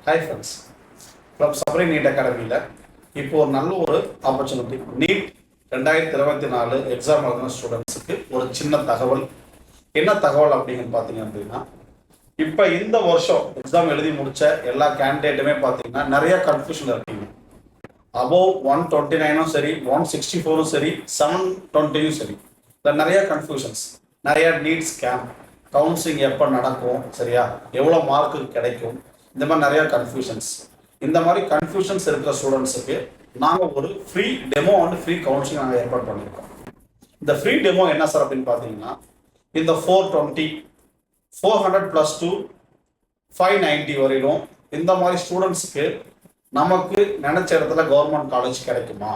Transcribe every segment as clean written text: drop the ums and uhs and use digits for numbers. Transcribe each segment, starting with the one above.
Hi friends, from Sabari NEET அகாடமியில் இப்போ ஒரு நல்ல ஒரு ஆப்பர்ச்சுனிட்டி. நீட் 2024 எக்ஸாம் எழுதின ஸ்டூடெண்ட்ஸுக்கு ஒரு சின்ன தகவல். என்ன தகவல் அப்படின்னு பார்த்தீங்க அப்படின்னா, இப்போ இந்த வருஷம் எக்ஸாம் எழுதி முடித்த எல்லா கேண்டிடேட்டுமே பார்த்தீங்கன்னா நிறைய கன்ஃபியூஷன் இருக்கீங்க. அபோவ் 129 சரி, 164 சரி, 720 சரி, இதில் நிறைய கன்ஃபியூஷன்ஸ், நிறைய நீட் ஸ்கேம், கவுன்சிலிங் எப்போ நடக்கும், சரியா, எவ்வளோ மார்க்கு கிடைக்கும், இந்த மாதிரி நிறைய கன்ஃபியூஷன்ஸ். இந்த மாதிரி கன்ஃபியூஷன்ஸ் இருக்கிற ஸ்டூடெண்ட்ஸுக்கு நாங்கள் ஒரு free demo and free counselling நாங்கள் ஏற்பாடு பண்ணியிருக்கோம். இந்த ஃப்ரீ டெமோ என்ன சார் அப்படின்னு பார்த்தீங்கன்னா, இந்த 420, 400 + 2, 590 வரையிலும் இந்த மாதிரி ஸ்டூடெண்ட்ஸுக்கு நமக்கு நினைச்ச இடத்துல கவர்மெண்ட் காலேஜ் கிடைக்குமா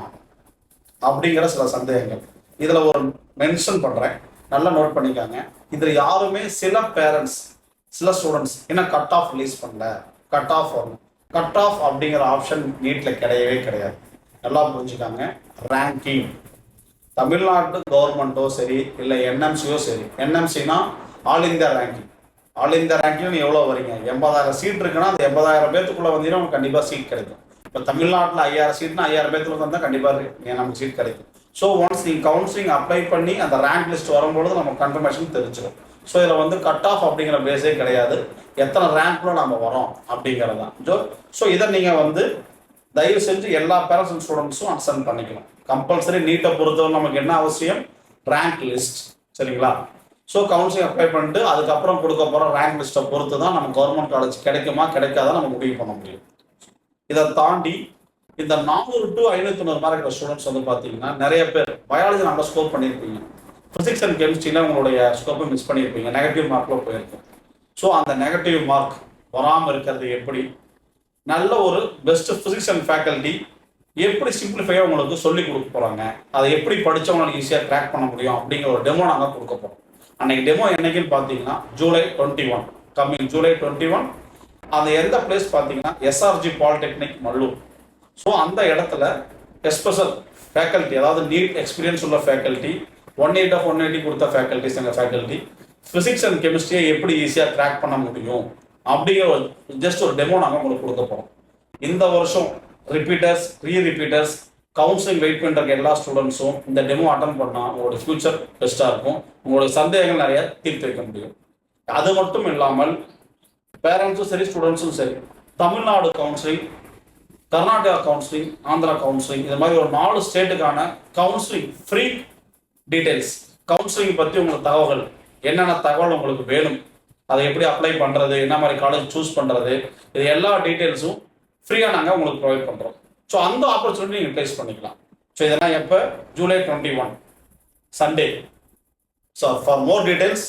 அப்படிங்கிற சில சந்தேகங்கள் இதில் ஒரு மென்ஷன் பண்ணுறேன், நல்லா நோட் பண்ணிக்காங்க. இதில் யாருமே சில பேரண்ட்ஸ், சில ஸ்டூடெண்ட்ஸ் இன்னும் கட் ஆஃப் ரிலீஸ் பண்ணல, கட் ஆஃப் வரும், கட் ஆஃப் அப்படிங்கிற ஆப்ஷன் நீட்டில் கிடையவே கிடையாது. நல்லா புரிஞ்சுக்காங்க. ரேங்கிங் தமிழ்நாட்டு கவர்மெண்ட்டோ சரி, இல்லை என்எம்சியோ சரி, என்எம்சினா all India ranking. All India ranking எவ்வளோ வரீங்க, 80,000 சீட் இருக்குன்னா அந்த 80,000 பேத்துக்குள்ளே வந்தீங்கன்னா உங்களுக்கு கண்டிப்பாக சீட் கிடைக்கும். இப்போ தமிழ்நாட்டில் 5,000 சீட்னா 5,000 பேத்துக்குள்ள வந்தால் கண்டிப்பாக நமக்கு சீட் கிடைக்கும். ஸோ ஒன்ஸ் நீங்கள் கவுன்சிலிங் அப்ளை பண்ணி அந்த ரேங்க் லிஸ்ட் வரும்பொழுது நம்ம கன்ஃபர்மேஷன் தெரிஞ்சிடும். ஸோ இதில் வந்து கட் ஆஃப் அப்படிங்கிற பேஸே கிடையாது, எத்தனை ரேங்க்ல நம்ம வரோம் அப்படிங்கிறது தான். ஸோ இதை நீங்கள் வந்து தயவு செஞ்சு எல்லா பேரண்ட்ஸ் அண்ட் ஸ்டூடெண்ட்ஸும் அக்செப்ட் பண்ணிக்கணும். கம்பல்சரி நீட்டை பொறுத்தவரை நமக்கு என்ன அவசியம், ரேங்க் லிஸ்ட், சரிங்களா. ஸோ கவுன்சிலிங் அப்ளை பண்ணிட்டு அதுக்கப்புறம் கொடுக்க போகிற ரேங்க் லிஸ்ட்டை பொறுத்து தான் நம்ம கவர்மெண்ட் காலேஜ் கிடைக்குமா கிடைக்காதான் நம்ம முடிவு பண்ண முடியும். இதை தாண்டி இந்த 400 to 590 மார்க் இருக்கிற ஸ்டூடெண்ட்ஸ் வந்து பார்த்தீங்கன்னா நிறைய பேர் பயாலஜி நல்லா ஸ்கோர் பண்ணியிருப்பீங்க, ஃபிசிக்ஸ் அண்ட் கெமிஸ்ட்ரியில் உங்களுடைய ஸ்கோப்பை மிஸ் பண்ணியிருப்பீங்க, நெகட்டிவ் மார்க்கில் போயிருக்கும். ஸோ அந்த நெகட்டிவ் மார்க் வராமல் இருக்கிறது எப்படி, நல்ல ஒரு பெஸ்ட் ஃபிசிக்ஸ் அண்ட் ஃபேக்கல்ட்டி எப்படி சிம்பிளிஃபையாக உங்களுக்கு சொல்லிக் கொடுக்க போகிறாங்க, அதை எப்படி படித்தவங்களுக்கு ஈஸியாக ட்ராக் பண்ண முடியும் அப்படிங்கிற ஒரு டெமோ நாங்கள் கொடுக்க போகிறோம். அன்றைக்கி டெமோ என்னைக்குன்னு பார்த்தீங்கன்னா July 21, கம்மிங் July 21. அந்த எந்த பிளேஸ் பார்த்தீங்கன்னா SRG பாலிடெக்னிக் மல்லூர். ஸோ அந்த இடத்துல எஸ்பெஷல் ஃபேக்கல்ட்டி, அதாவது நீட் எக்ஸ்பீரியன்ஸ் உள்ள ஃபேக்கல்ட்டி, 180 of 180 கொடுத்த ஃபேக்கல்ட்டிஸ், எங்கள் ஃபேக்கல்ட்டி ஃபிசிக்ஸ் அண்ட் கெமிஸ்ட்ரியை எப்படி ஈஸியாக ட்ராக் பண்ண முடியும் அப்படிங்கிற ஜஸ்ட் ஒரு டெமோ நாங்கள் உங்களுக்கு கொடுக்க போகிறோம். இந்த வருஷம் ரிப்பீட்டர்ஸ், ரீரிப்பீட்டர்ஸ், கவுன்சிலிங் வெயிட் பண்ணுற எல்லா ஸ்டூடெண்ட்ஸும் இந்த டெமோ அட்டன் பண்ணால் உங்களோட ஃபியூச்சர் பெஸ்ட்டாக இருக்கும், உங்களோட சந்தேகங்கள் நிறைய தீர்த்து வைக்க முடியும். அது மட்டும் இல்லாமல் பேரண்ட்ஸும் சரி, ஸ்டூடெண்ட்ஸும் சரி, Tamil Nadu counselling, Karnataka counselling, Andhra counselling, இது மாதிரி ஒரு 4 ஸ்டேட்டுக்கான கவுன்சிலிங் ஃப்ரீ டீட்டெயில்ஸ், கவுன்சிலிங் பற்றி உங்களுக்கு தகவல், என்னென்ன தகவல் உங்களுக்கு வேணும், அதை எப்படி அப்ளை பண்ணுறது, என்ன மாதிரி காலேஜ் சூஸ் பண்ணுறது, இது எல்லா டீட்டெயில்ஸும் ஃப்ரீயாக நாங்கள் உங்களுக்கு ப்ரொவைட் பண்ணுறோம். ஸோ அந்த ஆப்பர்ச்சுனிட்டி நீங்கள் யூட்டிலைஸ் பண்ணிக்கலாம். ஸோ இதெல்லாம் எப்போ, July 21 Sunday. So for more details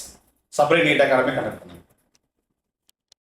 Sabari NEET academy connect பண்ணுங்கள்.